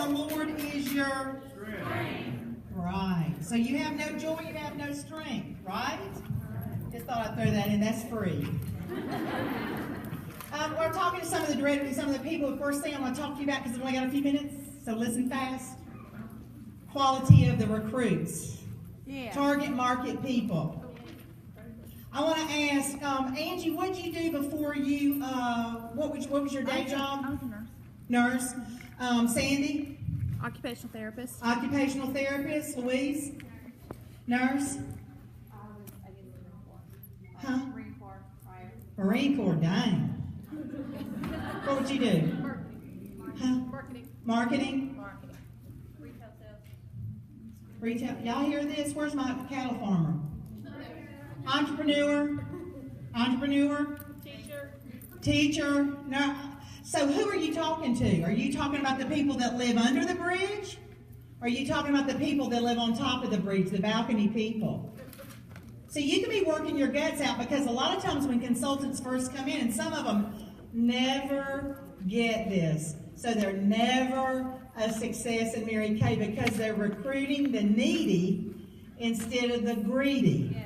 the Lord is your strength. Right. So you have no joy, you have no strength, right? Just thought I'd throw that in. That's free. We're talking to some of the directors, some of the people. The first thing I'm going to talk to you about, because I've only got a few minutes, so listen fast. Quality of the recruits. Yeah. Target market people. I want to ask, Angie, what did you do before you, what was your day job? I was a nurse. Nurse. Sandy? Occupational therapist. Occupational therapist. Louise? Nurse? I did Marine Corps. Huh? Marine Corps prior. Marine Corps, dang. What would you do? Marketing. Huh? Marketing. Marketing? Marketing. Retail sales. Retail. Y'all hear this? Where's my cattle farmer? Entrepreneur? Entrepreneur? Teacher. Teacher? No. So who are you talking to? Are you talking about the people that live under the bridge? Or are you talking about the people that live on top of the bridge, the balcony people? So you can be working your guts out, because a lot of times when consultants first come in, and some of them never get this. So they're never a success in Mary Kay, because they're recruiting the needy instead of the greedy.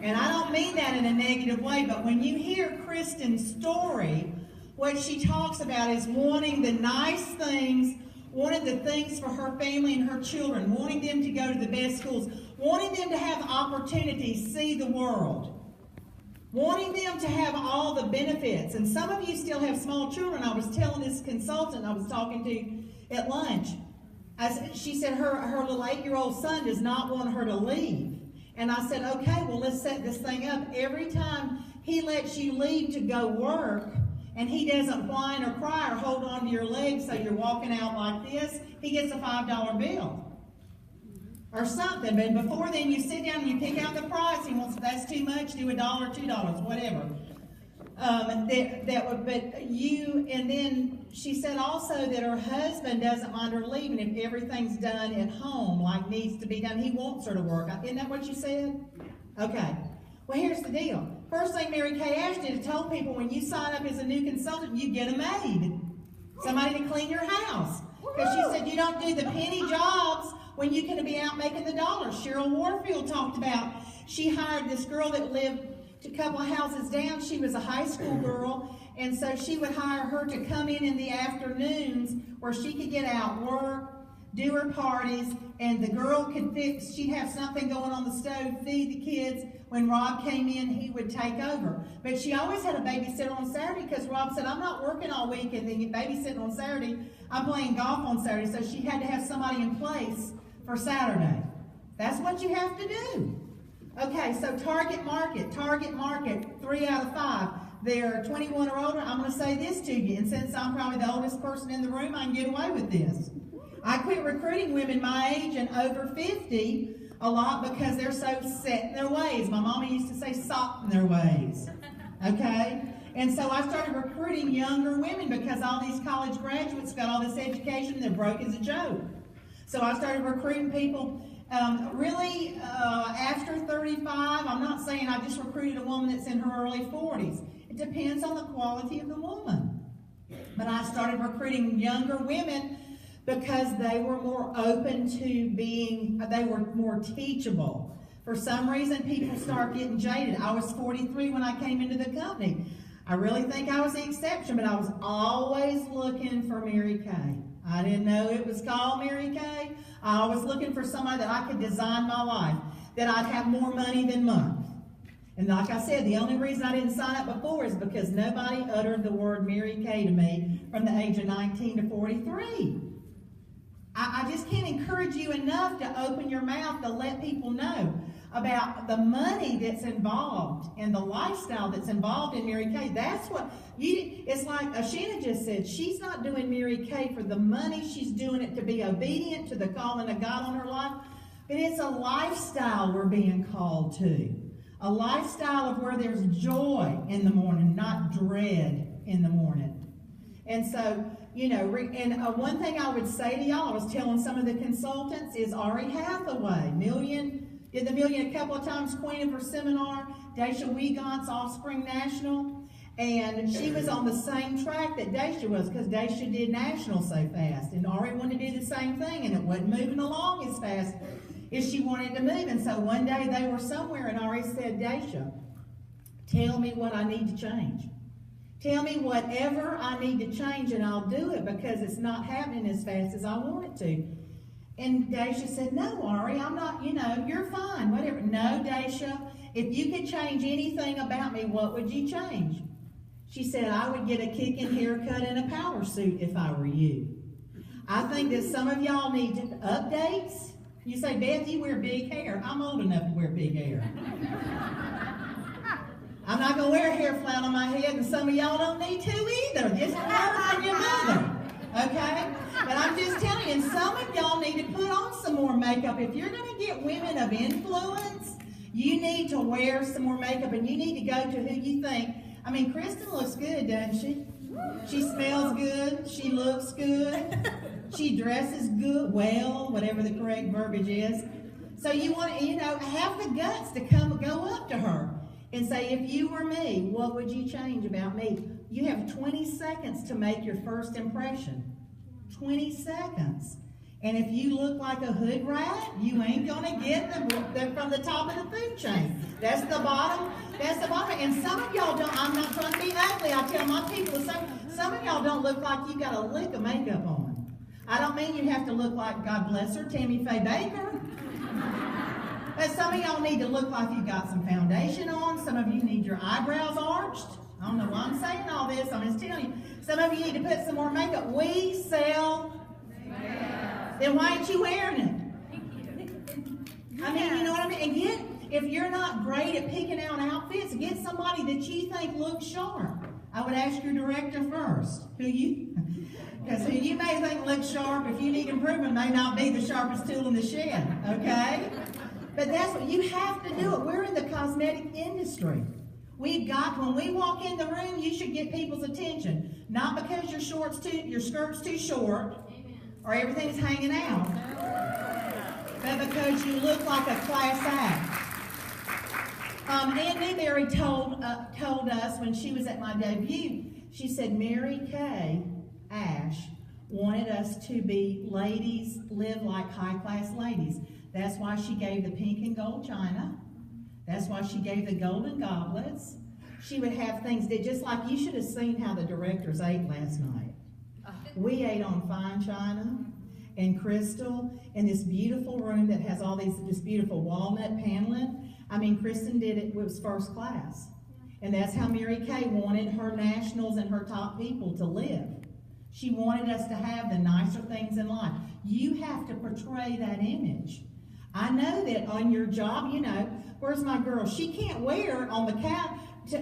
And I don't mean that in a negative way, but when you hear Kristen's story, what she talks about is wanting the nice things, wanting the things for her family and her children, wanting them to go to the best schools, wanting them to have opportunities, see the world, wanting them to have all the benefits. And some of you still have small children. I was telling this consultant I was talking to at lunch, she said her little 8-year-old son does not want her to leave. And I said, okay, well, let's set this thing up. Every time he lets you leave to go work, and he doesn't whine or cry or hold on to your legs so you're walking out like this, he gets a $5 bill or something. But before then, you sit down and you pick out the price. He wants, that's too much, do $1, $2, whatever. And then she said also that her husband doesn't mind her leaving if everything's done at home like needs to be done. He wants her to work. Isn't that what you said? Okay. Well, here's the deal. First thing Mary Kay Ash did is told people, when you sign up as a new consultant, you get a maid. Somebody to clean your house. Because she said you don't do the penny jobs when you can be out making the dollars. Cheryl Warfield talked about, she hired this girl that lived a couple of houses down. She was a high school girl, and so she would hire her to come in the afternoons where she could get out, work, do her parties, and the girl could fix, she'd have something going on the stove, feed the kids. When Rob came in, he would take over. But she always had a babysitter on Saturday, because Rob said, I'm not working all week and then get babysitting on Saturday. I'm playing golf on Saturday. So she had to have somebody in place for Saturday. That's what you have to do. Okay, so target market, 3 out of 5. They're 21 or older. I'm going to say this to you, and since I'm probably the oldest person in the room, I can get away with this. I quit recruiting women my age and over 50 a lot because they're so set in their ways. My mama used to say soft in their ways, okay? And so I started recruiting younger women because all these college graduates got all this education and they're broke as a joke. So I started recruiting people really after 35. I'm not saying I just recruited a woman that's in her early 40s. It depends on the quality of the woman. But I started recruiting younger women because they were more open to being, they were more teachable. For some reason, people start getting jaded. I was 43 when I came into the company. I really think I was the exception, but I was always looking for Mary Kay. I didn't know it was called Mary Kay. I was looking for somebody that I could design my life, that I'd have more money than month. And like I said, the only reason I didn't sign up before is because nobody uttered the word Mary Kay to me from the age of 19 to 43. I just can't encourage you enough to open your mouth to let people know about the money that's involved and the lifestyle that's involved in Mary Kay. That's what it's like Ashina just said. She's not doing Mary Kay for the money. She's doing it to be obedient to the calling of God on her life. But it's a lifestyle we're being called to. A lifestyle of where there's joy in the morning, not dread in the morning. And so, you know, one thing I would say to y'all, I was telling some of the consultants, is Ari Hathaway, did the Million a couple of times, queen of her seminar, Daisha Wiegand's Offspring National. And she was on the same track that Daisha was, because Daisha did nationals so fast. And Ari wanted to do the same thing, and it wasn't moving along as fast as she wanted to move. And so one day they were somewhere, and Ari said, Daisha, tell me what I need to change. Tell me whatever I need to change, and I'll do it, because it's not happening as fast as I want it to. And Daisha said, no, Ari, I'm not, you're fine, whatever. No, Daisha, if you could change anything about me, what would you change? She said, I would get a kicking haircut and a power suit if I were you. I think that some of y'all need updates. You say, Beth, you wear big hair. I'm old enough to wear big hair. I'm not going to wear a hair flat on my head, and some of y'all don't need to either. Just learn from your mother, okay? But I'm just telling you, and some of y'all need to put on some more makeup. If you're going to get women of influence, you need to wear some more makeup, and you need to go to who you think. I mean, Kristen looks good, doesn't she? She smells good. She looks good. She dresses good, well, whatever the correct verbiage is. So you want to, have the guts to go up to her and say, if you were me, what would you change about me? You have 20 seconds to make your first impression. 20 seconds. And if you look like a hood rat, you ain't going to get them from the top of the food chain. That's the bottom. That's the bottom. And some of y'all don't, I'm not trying to be ugly. I tell my people, some of y'all don't look like you got a lick of makeup on. I don't mean you have to look like, God bless her, Tammy Faye Baker. But some of y'all need to look like you got some foundation on. Some of you need your eyebrows arched. I don't know why I'm saying all this. I'm just telling you. Some of you need to put some more makeup. We sell. Then why ain't you wearing it? I mean, you know what I mean? And if you're not great at picking out outfits, get somebody that you think looks sharp. I would ask your director first. Because who you may think looks sharp, if you need improvement, may not be the sharpest tool in the shed, okay? But that's what, you have to do it. We're in the cosmetic industry. When we walk in the room, you should get people's attention. Not because your skirt's too short, or everything's hanging out, but because you look like a class act. Aunt Newberry told us when she was at my debut, she said Mary Kay Ash wanted us to be ladies, live like high-class ladies. That's why she gave the pink and gold china. That's why she gave the golden goblets. She would have things that, just like you should have seen how the directors ate last night. We ate on fine china and crystal in this beautiful room that has all this beautiful walnut paneling. I mean, Kristen did it. It was first class. And that's how Mary Kay wanted her nationals and her top people to live. She wanted us to have the nicer things in life. You have to portray that image. I know that on your job, where's my girl? She can't wear on the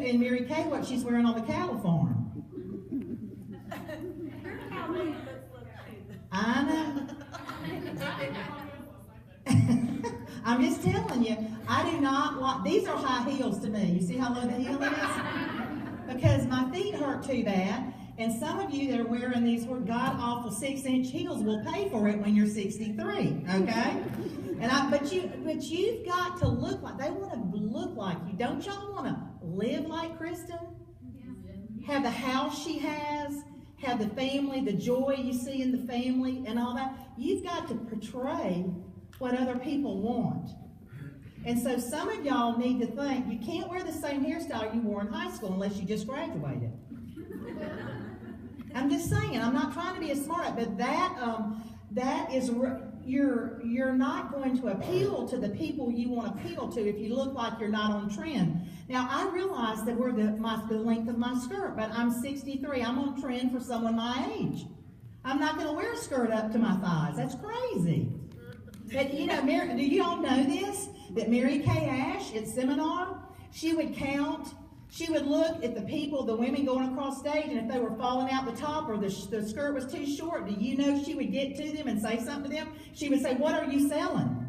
in Mary Kay what she's wearing on the cattle farm. I know. I'm just telling you, I do not like, these are high heels to me. You see how low the heel is? Because my feet hurt too bad, and some of you that are wearing these god-awful 6-inch heels will pay for it when you're 63, okay? But you've got to look like, they want to look like you. Don't y'all want to live like Kristen? Have the house she has? Have the family, the joy you see in the family and all that. You've got to portray what other people want. And so some of y'all need to think, you can't wear the same hairstyle you wore in high school unless you just graduated. I'm just saying, I'm not trying to be a smart, but that is, you're not going to appeal to the people you want to appeal to if you look like you're not on trend. Now, I realize that we're the length of my skirt, but I'm 63. I'm on trend for someone my age. I'm not going to wear a skirt up to my thighs. That's crazy. But do you all know this? That Mary Kay Ash at seminar, she would look at the people, the women going across stage, and if they were falling out the top or the skirt was too short, do you know she would get to them and say something to them? She would say, what are you selling?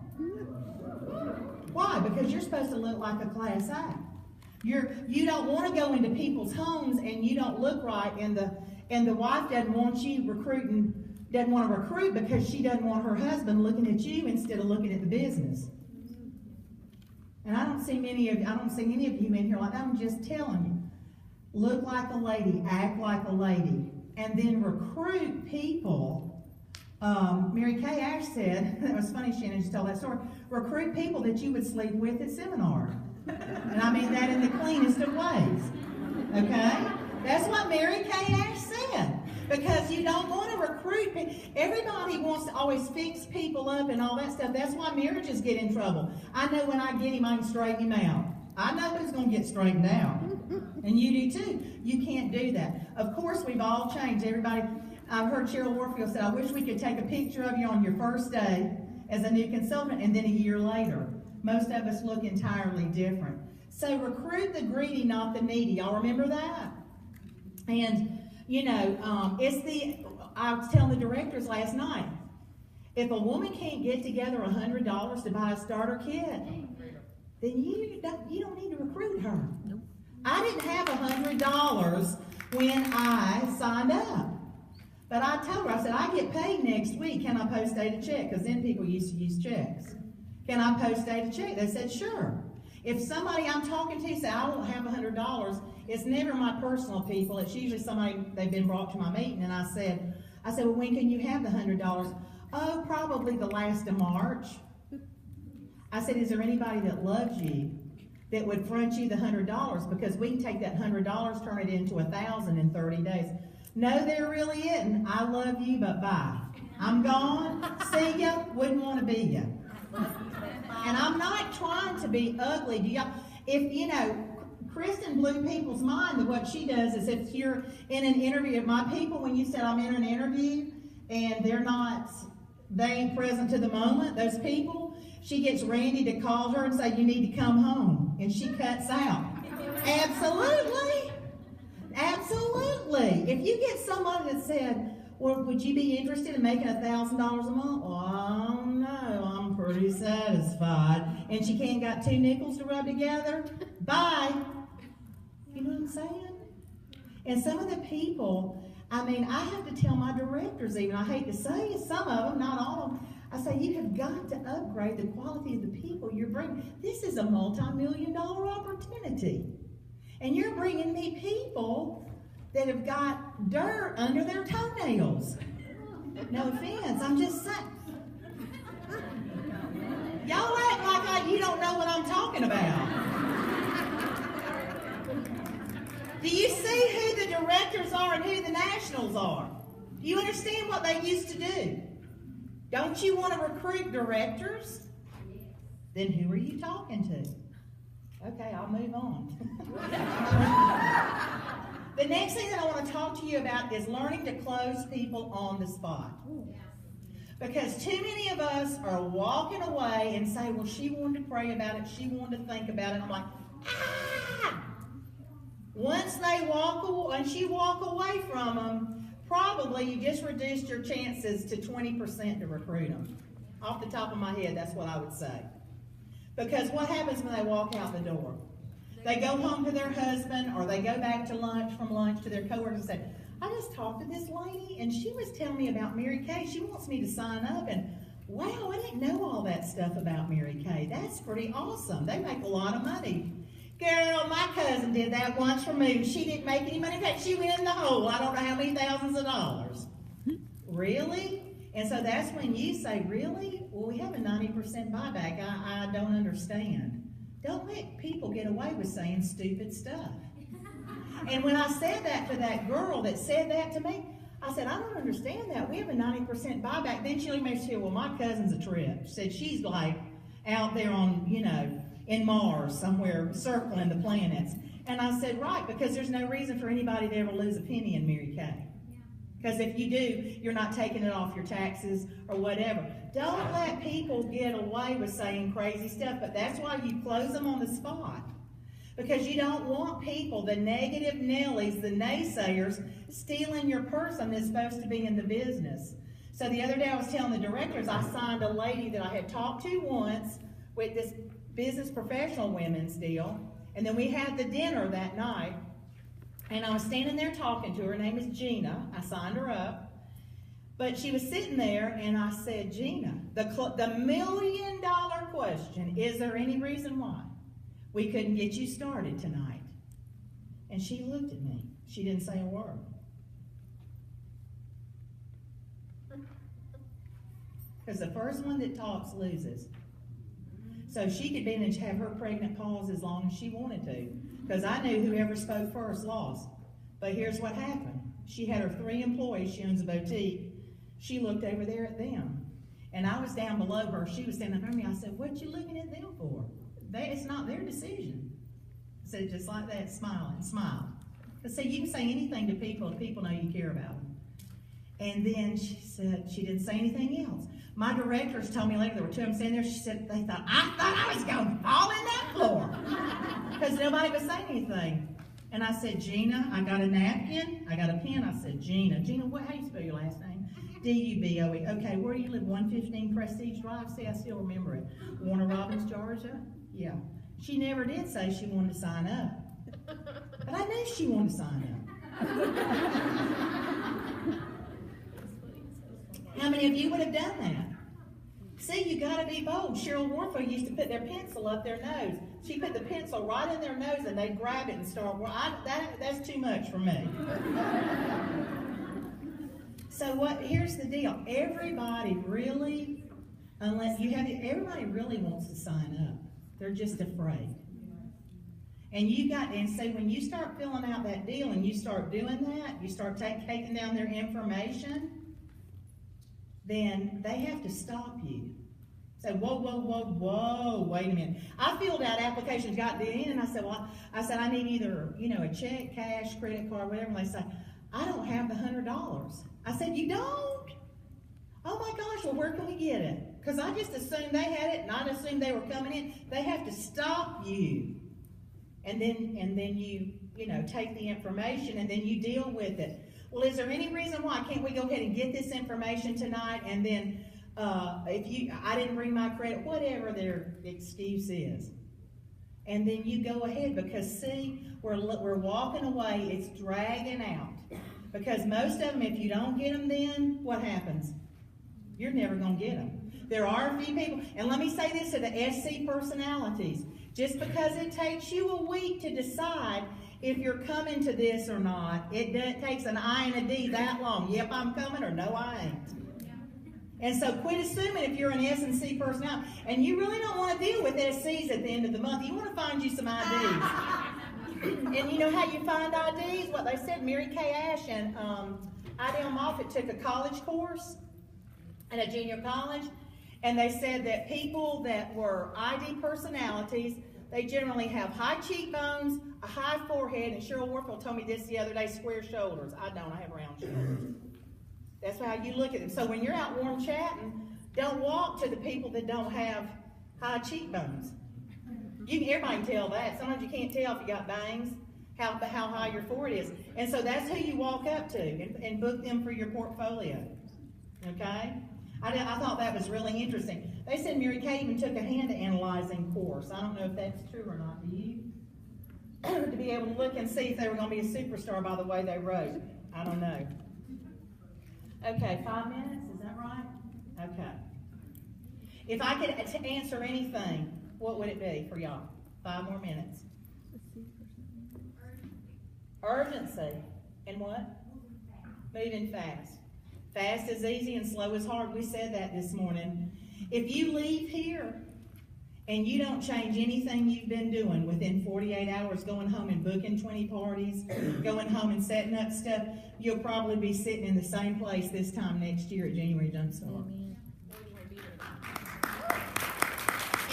Why? Because you're supposed to look like a class act. You don't want to go into people's homes and you don't look right, and the wife doesn't want you doesn't want to recruit because she doesn't want her husband looking at you instead of looking at the business. And I don't see any of you in here like that. I'm just telling look like a lady, act like a lady, and then recruit people. Mary Kay Ash said, that was funny, Shannon just told that story, recruit people that you would sleep with at seminar. And I mean that in the cleanest of ways. Okay? That's what Mary Kay Ash said. Because you don't want to recruit people. Everybody wants to always fix people up and all that stuff. That's why marriages get in trouble. I know when I get him, I can straighten him out. I know who's going to get straightened out. And you do too. You can't do that. Of course, we've all changed. Everybody, I've heard Cheryl Warfield say, I wish we could take a picture of you on your first day as a new consultant and then a year later. Most of us look entirely different. So recruit the greedy, not the needy. Y'all remember that? And, you know, I was telling the directors last night, if a woman can't get together $100 to buy a starter kit, then you don't need to recruit her. Nope. I didn't have $100 when I signed up. But I told her, I said, I get paid next week. Can I post-date a check? Because then people used to use checks. Can I post-date a check? They said, sure. If somebody I'm talking to say, I won't have $100, it's never my personal people. It's usually somebody, they've been brought to my meeting. And I said, well, when can you have the $100? Oh, probably the last of March. I said, is there anybody that loves you that would front you the $100? Because we can take that $100, turn it into $1,000 in 30 days. No, there really isn't. I love you, but bye. I'm gone. See ya. Wouldn't want to be ya. And I'm not trying to be ugly. Kristen blew people's mind that what she does is if you're in an interview, my people, when you said I'm in an interview and they ain't present to the moment, those people, she gets Randy to call her and say, you need to come home. And she cuts out. Absolutely. Absolutely. If you get somebody that said, well, would you be interested in making $1,000 a month? Oh, no, I'm pretty satisfied. And she can't got 2 nickels to rub together? Bye. You know what I'm saying? And some of the people, I mean, I have to tell my directors even, I hate to say it, some of them, not all of them, I say, you have got to upgrade the quality of the people you're bringing. This is a multi-million-dollar opportunity. And you're bringing me people that have got dirt under their toenails. No offense, I'm just saying. Y'all act like you don't know what I'm talking about. Do you see who the directors are and who the nationals are? Do you understand what they used to do? Don't you want to recruit directors? Then who are you talking to? Okay, I'll move on. The next thing that I want to talk to you about is learning to close people on the spot. Because too many of us are walking away and say, well, she wanted to pray about it, she wanted to think about it. I'm like, ah! Once you walk away from them, probably you just reduced your chances to 20% to recruit them. Off the top of my head, that's what I would say. Because what happens when they walk out the door? They go home to their husband, or they go back to from lunch to their coworkers and say, I just talked to this lady, and she was telling me about Mary Kay. She wants me to sign up, and wow, I didn't know all that stuff about Mary Kay. That's pretty awesome. They make a lot of money. Girl, my cousin did that once for me. She didn't make any money. In fact, she went in the hole. I don't know how many thousands of dollars. Really? And so that's when you say, really? Well, we have a 90% buyback. I don't understand. Don't let people get away with saying stupid stuff. And when I said that to that girl that said that to me, I said, I don't understand that. We have a 90% buyback. Then she looked at me and said, well, my cousin's a trip. She said she's like out there on, in Mars somewhere circling the planets. And I said, right, because there's no reason for anybody to ever lose a penny in Mary Kay. Because if you do, you're not taking it off your taxes or whatever. Don't let people get away with saying crazy stuff, but that's why you close them on the spot. Because you don't want people, the negative Nellies, the naysayers, stealing your person that's supposed to be in the business. So the other day I was telling the directors, I signed a lady that I had talked to once with this business professional women's deal, and then we had the dinner that night. And I was standing there talking to her. Her name is Gina. I signed her up. But she was sitting there, and I said, Gina, the $1 million question, is there any reason why we couldn't get you started tonight? And she looked at me. She didn't say a word. Because the first one that talks loses. So she could be in and have her pregnant pause as long as she wanted to. Because I knew whoever spoke first lost. But here's what happened. She had her 3 employees. She owns a boutique. She looked over there at them. And I was down below her. She was standing up near me. I said, what you looking at them for? It's not their decision. I said, just like that, smiling, smile. Because see, you can say anything to people if people know you care about them. And then she said, she didn't say anything else. My directors told me later, there were 2 of them standing there, she said, I thought I was going to fall in that floor. Because nobody was saying anything. And I said, Gina, I got a napkin, I got a pen. I said, Gina, how do you spell your last name? D-U-B-O-E. Okay, where do you live? 115 Prestige Drive? See, I still remember it. Warner Robins, Georgia? Yeah. She never did say she wanted to sign up. But I knew she wanted to sign up. How many of you would have done that? See, you got to be bold. Cheryl Warfield used to put their pencil up their nose. She put the pencil right in their nose and they'd grab it and start. That's too much for me. So here's the deal. Everybody really, everybody really wants to sign up. They're just afraid. And so when you start filling out that deal and you start doing that, you start taking down their information, then they have to stop you. Say, whoa, wait a minute. I filled out applications, got to the end, and I said, I need either, a check, cash, credit card, whatever. And they say, I don't have the $100. I said, you don't? Oh my gosh, well, where can we get it? Because I just assumed they had it, and I assumed they were coming in. They have to stop you. And then you take the information, and then you deal with it. Well, is there any reason why can't we go ahead and get this information tonight? And then I didn't bring my credit, whatever their excuse is. And then you go ahead because see, we're walking away, it's dragging out. Because most of them, if you don't get them then, what happens? You're never going to get them. There are a few people, and let me say this to the SC personalities. Just because it takes you a week to decide if you're coming to this or not, it takes an I and a D that long. Yep, I'm coming, or no, I ain't. And so quit assuming if you're an S&C personality. And you really don't want to deal with SCs at the end of the month. You want to find you some IDs. And you know how you find IDs? What they said, Mary Kay Ash and Idell Moffitt took a college course at a junior college. And they said that people that were ID personalities, they generally have high cheekbones, a high forehead, and Cheryl Warfield told me this the other day, square shoulders. I don't, I have round shoulders. That's how you look at them. So when you're out warm chatting, don't walk to the people that don't have high cheekbones. Everybody can tell that. Sometimes you can't tell if you got bangs, how high your forehead is. And so that's who you walk up to and book them for your portfolio. Okay? I thought that was really interesting. They said Mary Kay even took a hand analyzing course. I don't know if that's true or not. Do you? To be able to look and see if they were going to be a superstar by the way they wrote. I don't know. Okay, 5 minutes, is that right? Okay. If I could answer anything, what would it be for y'all? 5 more minutes. Urgency. And what? Moving fast. Fast is easy and slow is hard. We said that this morning. If you leave here and you don't change anything you've been doing within 48 hours, going home and booking 20 parties, going home and setting up stuff, you'll probably be sitting in the same place this time next year at January Jumpstart.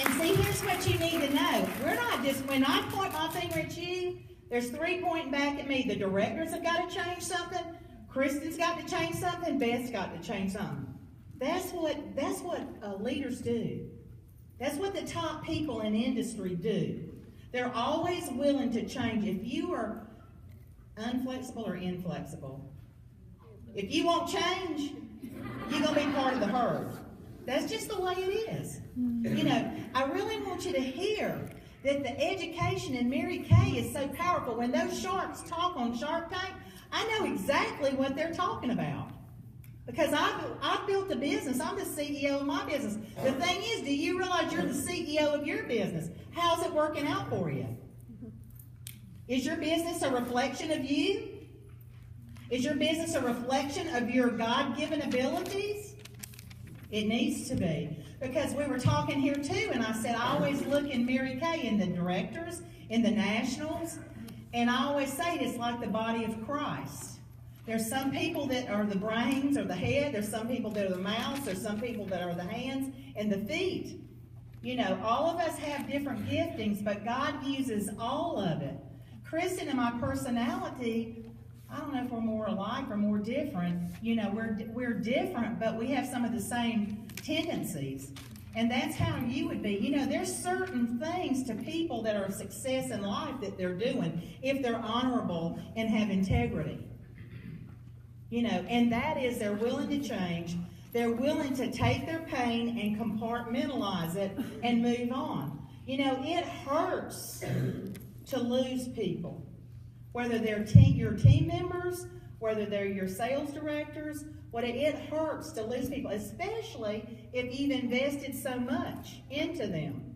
And see, here's what you need to know. We're not just, when I point my finger at you, there's 3 pointing back at me. The directors have got to change something. Kristen's got to change something. Beth's got to change something. That's what leaders do. That's what the top people in industry do. They're always willing to change. If you are unflexible or inflexible, if you won't change, you're going to be part of the herd. That's just the way it is. You know, I really want you to hear that the education in Mary Kay is so powerful. When those sharks talk on Shark Tank, I know exactly what they're talking about. Because I've built a business. I'm the CEO of my business. The thing is, do you realize you're the CEO of your business? How's it working out for you? Is your business a reflection of you? Is your business a reflection of your God-given abilities? It needs to be. Because we were talking here too, and I said I always look in Mary Kay in the directors, in the nationals, and I always say it's like the body of Christ. There's some people that are the brains or the head. There's some people that are the mouths. There's some people that are the hands and the feet. You know, all of us have different giftings, but God uses all of it. Kristen and my personality, I don't know if we're more alike or more different. You know, we're different, but we have some of the same tendencies. And that's how you would be. You know, there's certain things to people that are a success in life that they're doing if they're honorable and have integrity. You know, and that is they're willing to change. They're willing to take their pain and compartmentalize it and move on. You know, it hurts to lose people. Whether they're your team members, whether they're your sales directors, it hurts to lose people, especially if you've invested so much into them.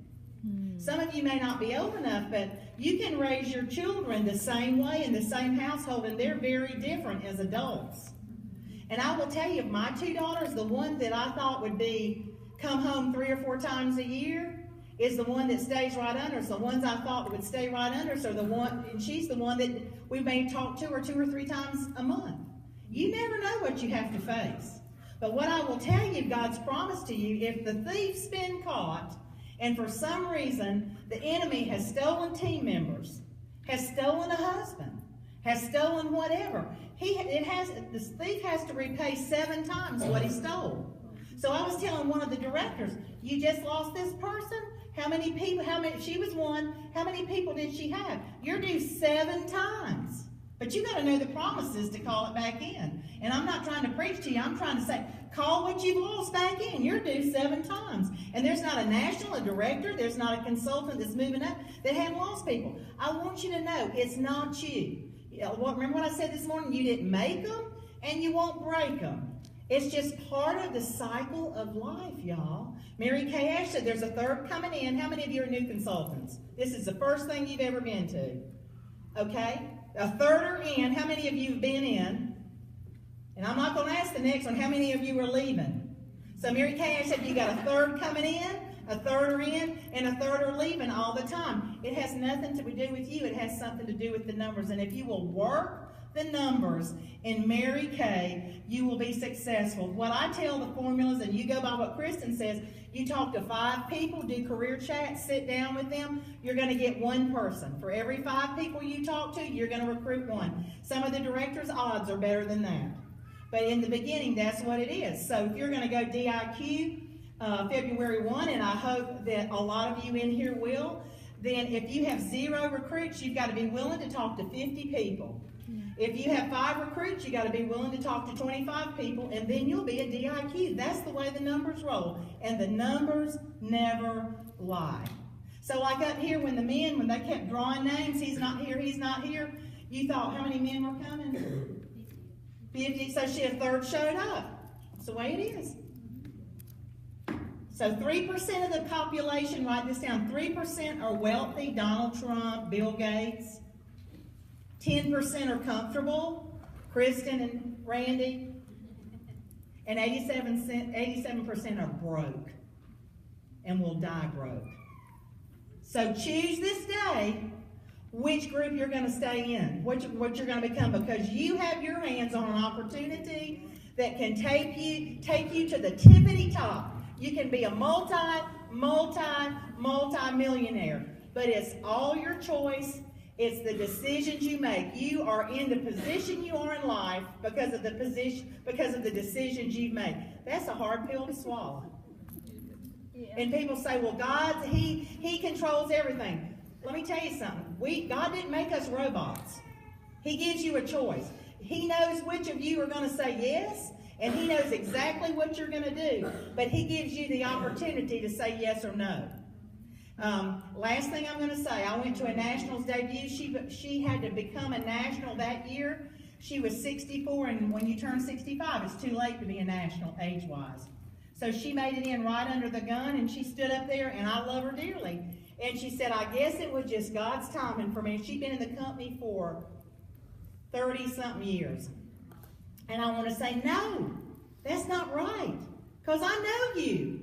Some of you may not be old enough, but you can raise your children the same way in the same household, and they're very different as adults. And I will tell you, my two daughters, the one that I thought would come home 3 or 4 times a year is the one that stays right under us. The ones I thought would stay right under us are the one, and she's the one that we may talk to her 2 or 3 times a month. You never know what you have to face. But what I will tell you, God's promise to you, if the thief's been caught, and for some reason the enemy has stolen team members, has stolen a husband, has stolen whatever, the thief has to repay 7 times what he stole. So I was telling one of the directors, you just lost this person? How many people, she was one, how many people did she have? You're due 7 times. But you got to know the promises to call it back in. And I'm not trying to preach to you. I'm trying to say, call what you've lost back in. You're due 7 times. And there's not a national, a director, there's not a consultant that's moving up that hadn't lost people. I want you to know, it's not you. Remember what I said this morning? You didn't make them, and you won't break them. It's just part of the cycle of life, y'all. Mary Kay Ash said there's a third coming in. How many of you are new consultants? This is the first thing you've ever been to. Okay? A third are in. How many of you have been in? And I'm not going to ask the next one, how many of you are leaving? So Mary Kay Ash said you got a third coming in, a third are in, and a third are leaving all the time. It has nothing to do with you. It has something to do with the numbers. And if you will work the numbers in Mary Kay, you will be successful. What I tell the formulas, and you go by what Kristen says, you talk to 5 people, do career chats, sit down with them, you're going to get 1 person. For every 5 people you talk to, you're going to recruit 1. Some of the directors' odds are better than that. But in the beginning, that's what it is. So if you're going to go DIQ February 1, and I hope that a lot of you in here will, then if you have 0 recruits, you've got to be willing to talk to 50 people. If you have 5 recruits, you got to be willing to talk to 25 people, and then you'll be a DIQ. That's the way the numbers roll, and the numbers never lie. So like up here when they kept drawing names, he's not here, you thought how many men were coming? 50, so a third showed up. That's the way it is. So 3% of the population, write this down, 3% are wealthy, Donald Trump, Bill Gates. 10% are comfortable, Kristen and Randy, and 87% are broke and will die broke. So choose this day which group you're going to stay in, what you're going to become, because you have your hands on an opportunity that can take you to the tippity top. You can be a multi-millionaire, but it's all your choice. It's the decisions you make. You are in the position you are in life because of the decisions you've made. That's a hard pill to swallow. Yeah. And people say, well, He controls everything. Let me tell you something. God didn't make us robots. He gives you a choice. He knows which of you are going to say yes, and He knows exactly what you're going to do. But He gives you the opportunity to say yes or no. Last thing I'm going to say, I went to a nationals debut. She had to become a national that year. She was 64, and when you turn 65, it's too late to be a national age-wise. So she made it in right under the gun, and she stood up there, and I love her dearly. And she said, I guess it was just God's timing for me. She'd been in the company for 30-something years. And I want to say, no, that's not right. Because I know you.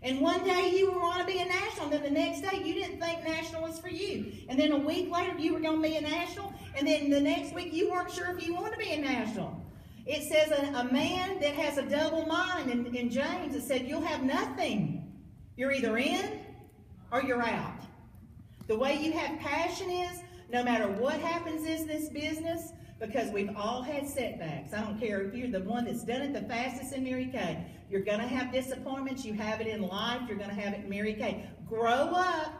And one day you were going to be a national, and then the next day you didn't think national was for you. And then a week later you were going to be a national, and then the next week you weren't sure if you wanted to be a national. It says a man that has a double mind in James, it said you'll have nothing. You're either in or you're out. The way you have passion is, no matter what happens in this business, because we've all had setbacks. I don't care if you're the one that's done it the fastest in Mary Kay. You're going to have disappointments. You have it in life. You're going to have it in Mary Kay. Grow up.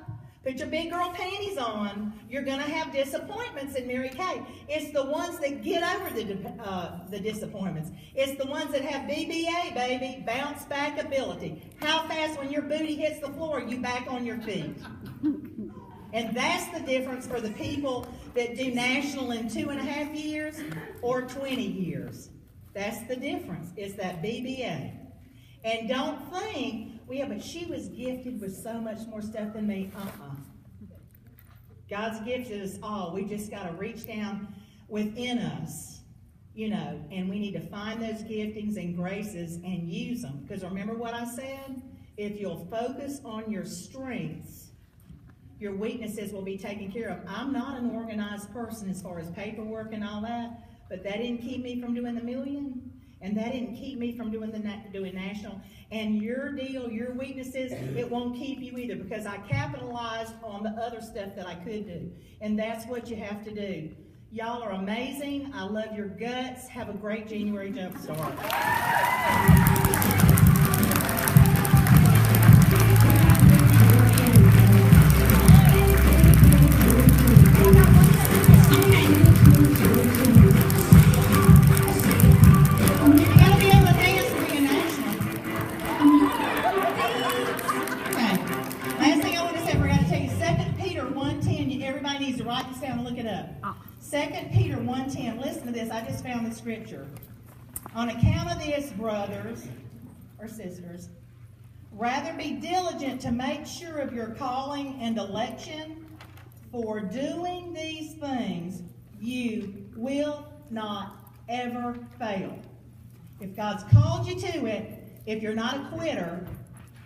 Put your big girl panties on. You're going to have disappointments in Mary Kay. It's the ones that get over the disappointments. It's the ones that have BBA, baby, bounce back ability. How fast when your booty hits the floor, you back on your feet. And that's the difference for the people that do national in 2.5 years or 20 years. That's the difference. It's that BBA. And don't think, well, yeah, but she was gifted with so much more stuff than me. God's gifted us all. We just got to reach down within us, and we need to find those giftings and graces and use them. Because remember what I said? If you'll focus on your strengths, your weaknesses will be taken care of. I'm not an organized person as far as paperwork and all that, but that didn't keep me from doing the million, and that didn't keep me from doing doing national. And your deal, your weaknesses, it won't keep you either, because I capitalized on the other stuff that I could do. And that's what you have to do. Y'all are amazing. I love your guts. Have a great January jump start. Write this down and look it up. 2 Peter 1:10. Listen to this. I just found the scripture. On account of this, brothers or sisters, rather be diligent to make sure of your calling and election. For doing these things, you will not ever fail. If God's called you to it, if you're not a quitter,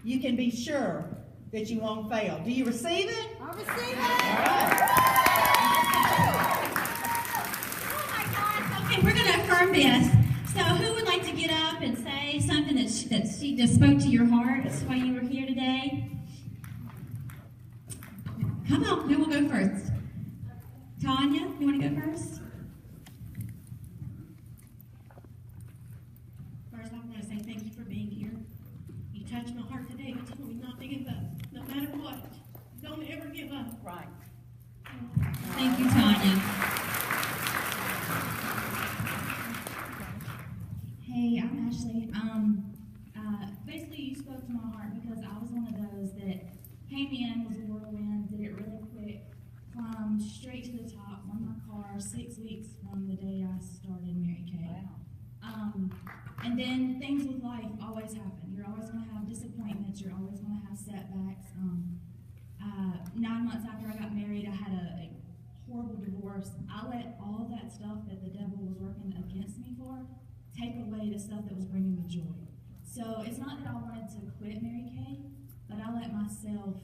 you can be sure that you won't fail. Do you receive it? I receive it. All right. Oh my God. Okay, we're going to affirm this. So who would like to get up and say something that she just spoke to your heart? That's why you were here today. Come on, who will go first? Tanya, you want to go first? First, I want to say thank you for being here. You touched my heart today. You told me not to give up, no matter what. Don't ever give up. Right. Thank you, Tanya. Hey, I'm Ashley. Basically, you spoke to my heart because I was one of those that came in, was a whirlwind, did it really quick, climbed straight to the top, won my car 6 weeks from the day I started Mary Kay. Wow. And then things with life always happen. You're always going to have disappointments. You're always going to have setbacks. 9 months after I got married, I had a horrible divorce. I let all that stuff that the devil was working against me for take away the stuff that was bringing me joy. So it's not that I wanted to quit Mary Kay, but I let myself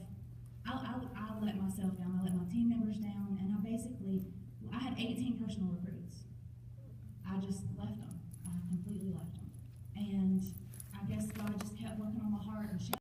down. I let my team members down, and I had 18 personal recruits. I just left them. I completely left them. And I guess God just kept working on my heart and